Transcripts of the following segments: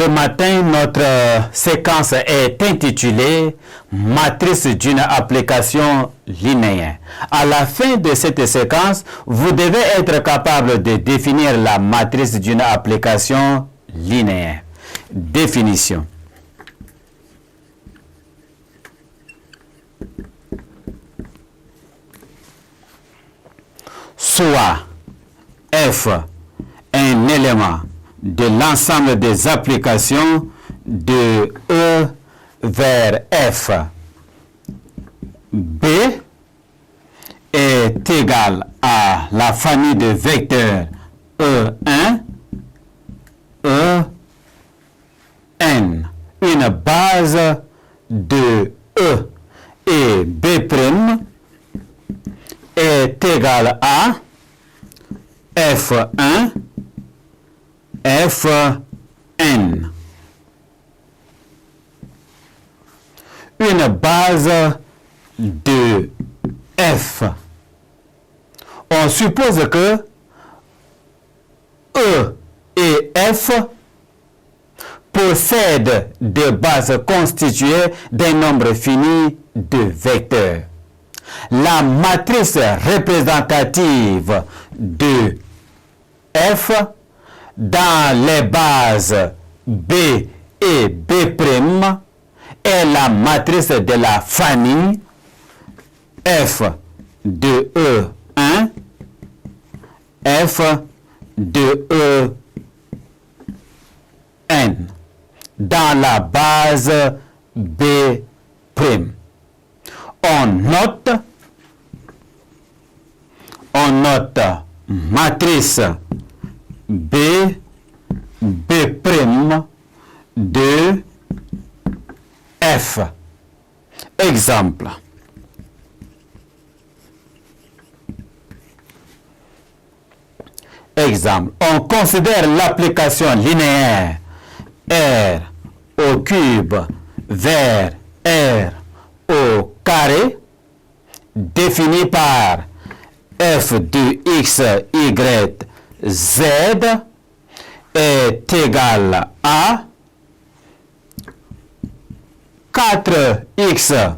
Ce matin, notre séquence est intitulée « Matrice d'une application linéaire ». À la fin de cette séquence, vous devez être capable de définir la matrice d'une application linéaire. Définition. Soit F un élément de l'ensemble des applications de E vers F. B est égal à la famille de vecteurs E1, En. Une base de E et B' est égal à F1, Fn. Une base de F. On suppose que E et F possèdent des bases constituées d'un nombre fini de vecteurs. La matrice représentative de F dans les bases B et B' est la matrice de la famille F de E1, F de En dans la base B'. On note matrice B, B' de F. Exemple. On considère l'application linéaire R au cube vers R au carré définie par f de x, y, z est égal à 4x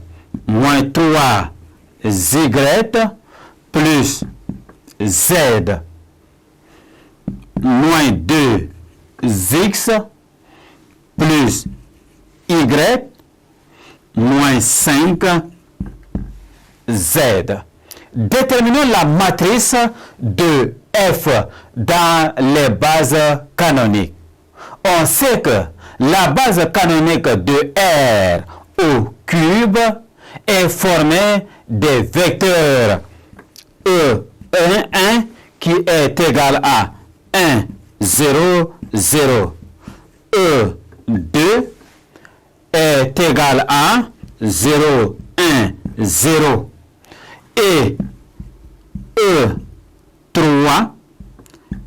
moins 3y plus z moins 2x plus y moins 5z. Déterminons la matrice de F dans les bases canoniques. On sait que la base canonique de R au cube est formée des vecteurs E1 qui est égal à 1, 0, 0. E2 est égal à 0, 1, 0. Et E3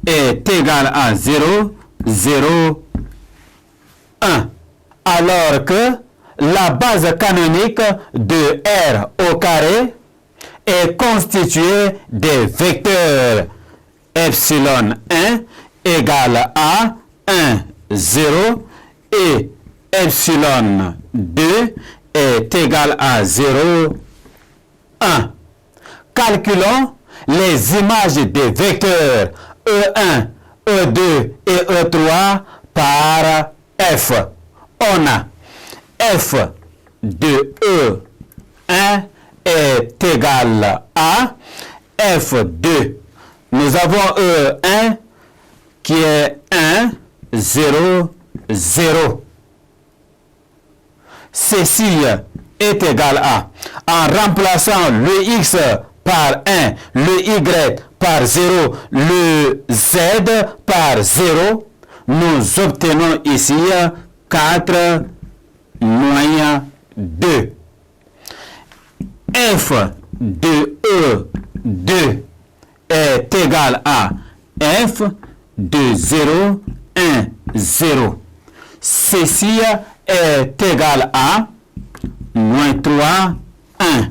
est égal à 0, 0, 1. Alors que la base canonique de R au carré est constituée des vecteurs epsilon 1 égale à 1, 0 et epsilon 2 est égal à 0, 1. Calculons les images des vecteurs E1, E2 et E3 par F. On a F de E1 est égal à F2. Nous avons E1 qui est 1, 0, 0. Ceci est égal à, en remplaçant le x par 1, le y par 0, le z par 0, nous obtenons ici 4 moins 2. F de E2 est égal à F de 0, 1, 0. Ceci est égal à moins 3, 1.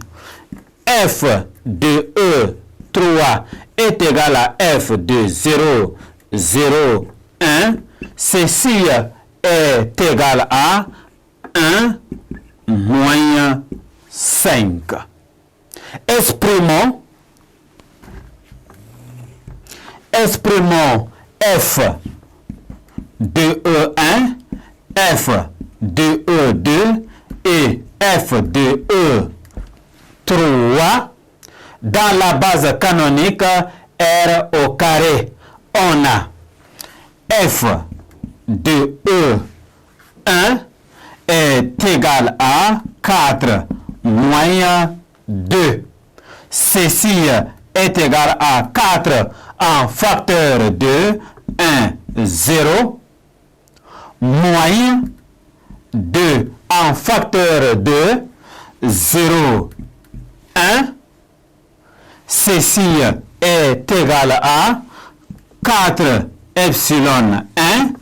F de E3 est égal à F de 0, 0, 1. Ceci est égal à 1 moins 5. Exprimons f de E1, f de E2 et f de E3 dans la base canonique R au carré. On a f de E1 est égal à 4 moins 2. Ceci est égal à 4 en facteur de 1, 0, moins 2 en facteur de 0, 1. Ceci est égal à 4 epsilon 1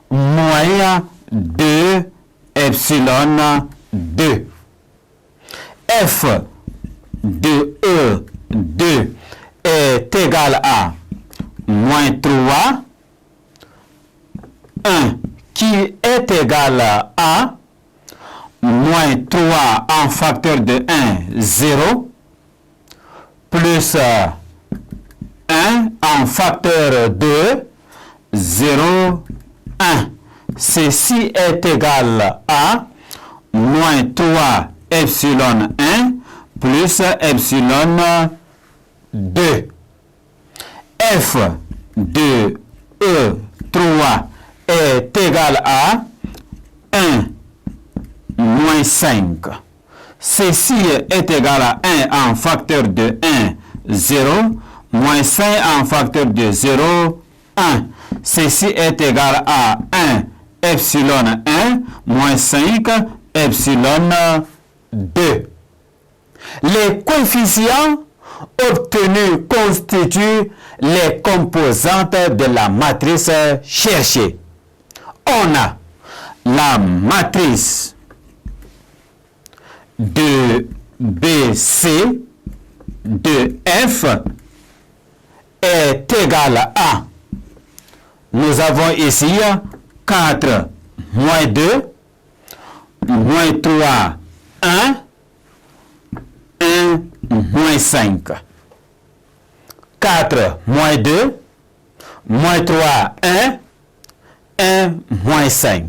moins 2 epsilon 2. F de E2 est égal à moins 3, 1 qui est égal à moins 3 en facteur de 1, 0, plus 1 en facteur de 0, 1. Ceci est égal à moins 3 epsilon 1 plus epsilon 2. F de E3 est égal à 1 moins 5. Ceci est égal à 1 en facteur de 1, 0, moins 5 en facteur de 0, 1. Ceci est égal à 1 epsilon 1 moins 5 epsilon 2. Les coefficients obtenus constituent les composantes de la matrice cherchée. On a la matrice de BC de F est égale à, nous avons ici 4 moins 2, moins 3, 1, 1 moins 5. 4 moins 2, moins 3, 1, 1 moins 5.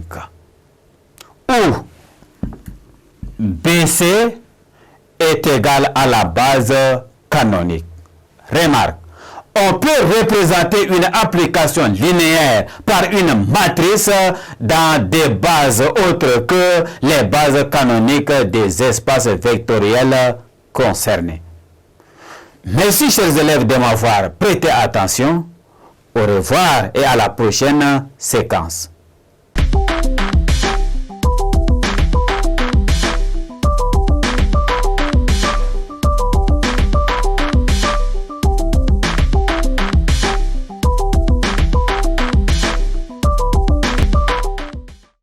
Où BC est égal à la base canonique. Remarque, on peut représenter une application linéaire par une matrice dans des bases autres que les bases canoniques des espaces vectoriels concernés. Merci chers élèves de m'avoir prêté attention. Au revoir et à la prochaine séquence.